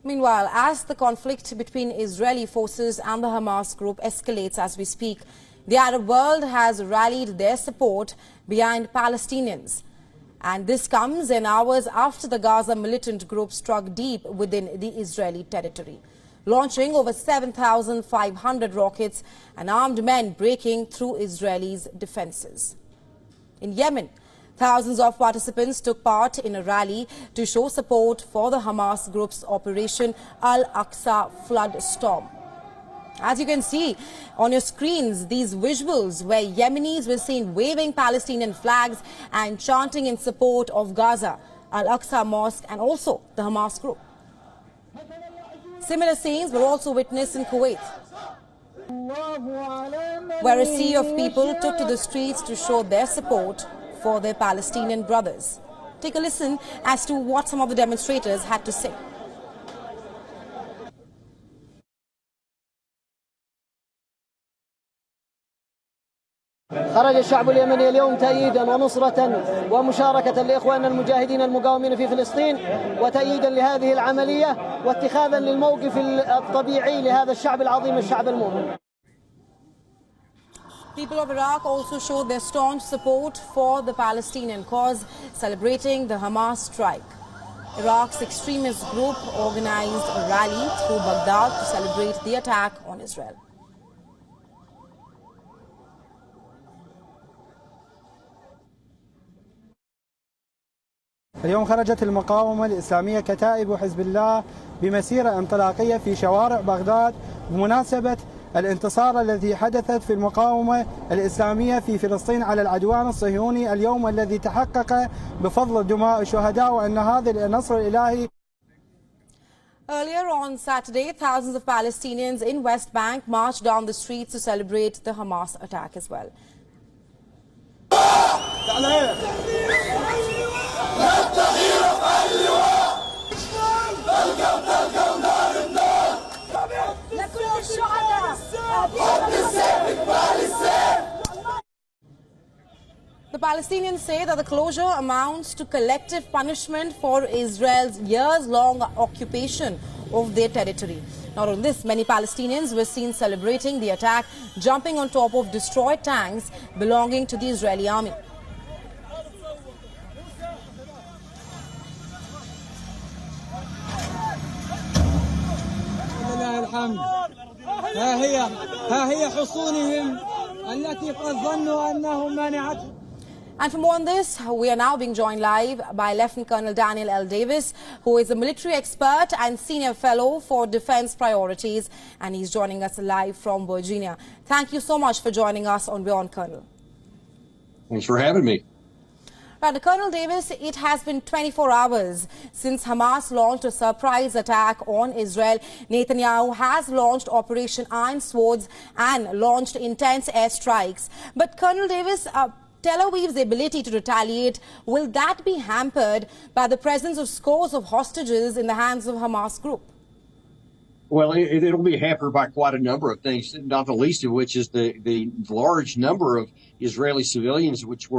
Meanwhile, as the conflict between Israeli forces and the Hamas group escalates as we speak, the Arab world has rallied their support behind Palestinians. And this comes in hours after the Gaza militant group struck deep within the Israeli territory, launching over 7,500 rockets and armed men breaking through Israelis' defenses. In Yemen, thousands of participants took part in a rally to show support for the Hamas group's Operation Al-Aqsa flood storm. As you can see on your screens, these visuals where Yemenis were seen waving Palestinian flags and chanting in support of Gaza, Al-Aqsa Mosque and also the Hamas group. Similar scenes were also witnessed in Kuwait, where a sea of people took to the streets to show their support for their Palestinian brothers. Take a listen as to what some of the demonstrators had to say. خرج الشعب اليمني اليوم تأييدا ونصرة ومشاركة لإخواننا المجاهدين المقاومين في فلسطين وتأييدا لهذه العملية واتخاذا للموقف الطبيعي لهذا الشعب العظيم الشعب المؤمن. People of Iraq also showed their staunch support for the Palestinian cause, celebrating the Hamas strike. Iraq's extremist group organized a rally through Baghdad to celebrate the attack on Israel. اليوم خرجت المقاومة الإسلامية كتائب وحزب الله بمسيرة انطلاقية في شوارع بغداد بمناسبة الانتصار الذي حدثت في المقاومة الإسلامية في فلسطين على العدوان الصهيوني اليوم الذي تحقق بفضل دماء الشهداء وأن هذا النصر الإلهي. Earlier on Saturday, thousands of Palestinians in West Bank marched down the streets to celebrate the Hamas attack as well. The Palestinians say that the closure amounts to collective punishment for Israel's years-long occupation of their territory. Not only this, many Palestinians were seen celebrating the attack, jumping on top of destroyed tanks belonging to the Israeli army. And for more on this, we are now being joined live by Lieutenant Colonel Daniel L. Davis, who is a military expert and senior fellow for defense priorities, and he's joining us live from Virginia. Thank you so much for joining us on Beyond, Colonel. Thanks for having me. Right, Colonel Davis, it has been 24 hours since Hamas launched a surprise attack on Israel. Netanyahu has launched Operation Iron Swords and launched intense airstrikes. But Colonel Davis, Tel Aviv's ability to retaliate, will that be hampered by the presence of scores of hostages in the hands of Hamas group? Well, it'll be hampered by quite a number of things, not the least of which is the large number of Israeli civilians which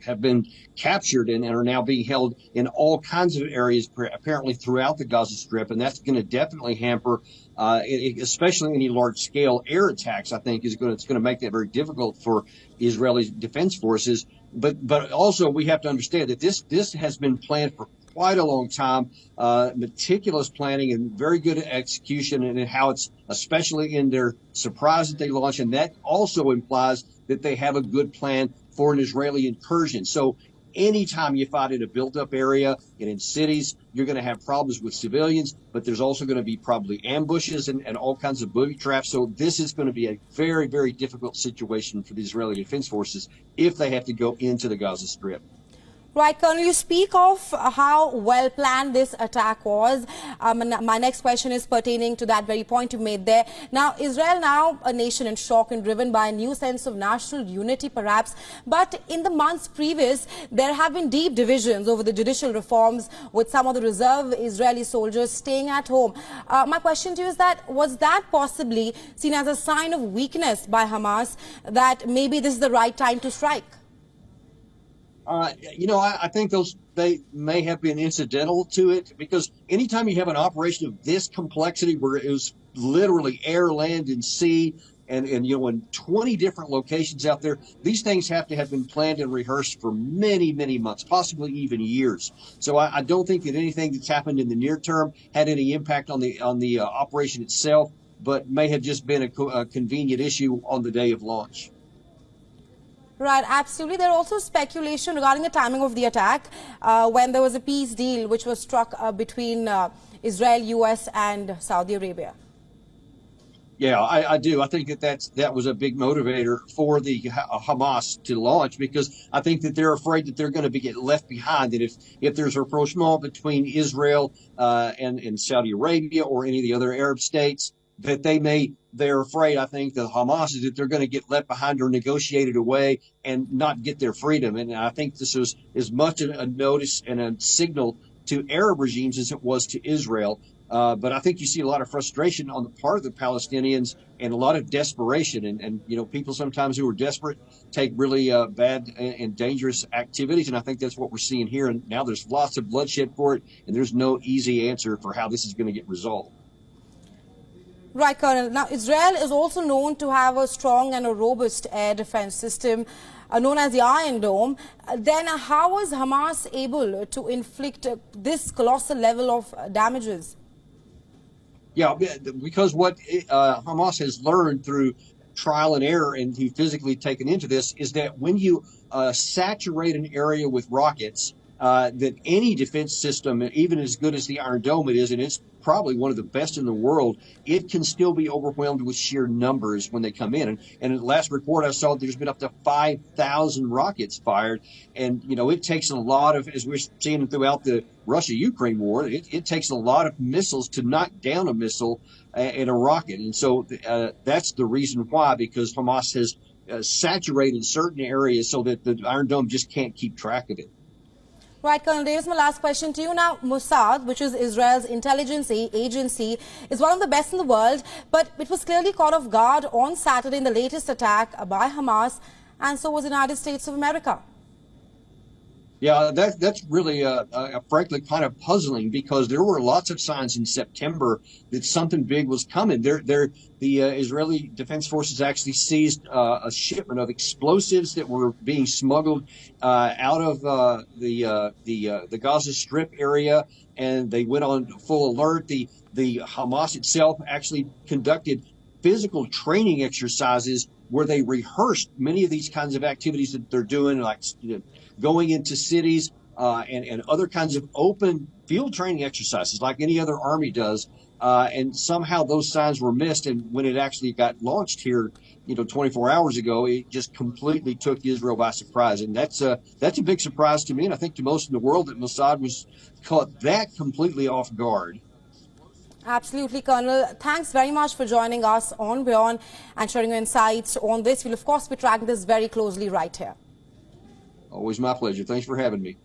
have been captured and are now being held in all kinds of areas, apparently throughout the Gaza Strip, and that's going to definitely hamper, especially any large-scale air attacks. I think it's going to make that very difficult for Israeli defense forces. But also we have to understand that this has been planned for quite a long time, meticulous planning and very good execution, and how it's especially in their surprise that they launch. And that also implies that they have a good plan for an Israeli incursion. So anytime you fight in a built-up area and in cities, you're going to have problems with civilians, but there's also going to be probably ambushes and all kinds of booby traps. So this is going to be a very, very difficult situation for the Israeli Defense Forces if they have to go into the Gaza Strip. Right, Colonel, you speak of how well planned this attack was. My next question is pertaining to that very point you made there. Now, Israel now a nation in shock and driven by a new sense of national unity, perhaps. But in the months previous, there have been deep divisions over the judicial reforms, with some of the reserve Israeli soldiers staying at home. My question to you is that, was that possibly seen as a sign of weakness by Hamas, that maybe this is the right time to strike? I think they may have been incidental to it, because anytime you have an operation of this complexity, where it was literally air, land, and sea, and in 20 different locations out there, these things have to have been planned and rehearsed for many, many months, possibly even years. So I don't think that anything that's happened in the near term had any impact on the operation itself, but may have just been a convenient issue on the day of launch. Right, absolutely. There also speculation regarding the timing of the attack when there was a peace deal which was struck between Israel, US and Saudi Arabia. Yeah, I do. I think that was a big motivator for the Hamas to launch, because I think that they're afraid that they're going to get left behind. That if there's a rapprochement between Israel and Saudi Arabia or any of the other Arab states, that they're afraid, I think, the Hamas, is that they're going to get left behind or negotiated away and not get their freedom. And I think this was as much a notice and a signal to Arab regimes as it was to Israel. But I think you see a lot of frustration on the part of the Palestinians, and a lot of desperation. And people sometimes who are desperate take really bad and dangerous activities. And I think that's what we're seeing here. And now there's lots of bloodshed for it, and there's no easy answer for how this is going to get resolved. Right, Colonel. Now, Israel is also known to have a strong and a robust air defense system known as the Iron Dome. Then how was Hamas able to inflict this colossal level of damages? Yeah, because what Hamas has learned through trial and error, and he physically taken into this, is that when you saturate an area with rockets, that any defense system, even as good as the Iron Dome it is, and it's probably one of the best in the world, it can still be overwhelmed with sheer numbers when they come in. And in the last report I saw, there's been up to 5,000 rockets fired. And, it takes a lot of, as we're seeing throughout the Russia-Ukraine war, it takes a lot of missiles to knock down a missile and a rocket. And so that's the reason why, because Hamas has saturated certain areas so that the Iron Dome just can't keep track of it. Right, Colonel, here's my last question to you now. Mossad, which is Israel's intelligence agency, is one of the best in the world, but it was clearly caught off guard on Saturday in the latest attack by Hamas, and so was the United States of America. Yeah, that's really frankly kind of puzzling, because there were lots of signs in September that something big was coming. The Israeli Defense Forces actually seized a shipment of explosives that were being smuggled out of the Gaza Strip area, and they went on full alert. The Hamas itself actually conducted physical training exercises where they rehearsed many of these kinds of activities that they're doing, like going into cities and other kinds of open field training exercises like any other army does. And somehow those signs were missed. And when it actually got launched here, 24 hours ago, it just completely took Israel by surprise. And that's a big surprise to me, and I think to most in the world, that Mossad was caught that completely off guard. Absolutely, Colonel. Thanks very much for joining us on Beyond and sharing your insights on this. We'll, of course, be tracking this very closely right here. Always my pleasure. Thanks for having me.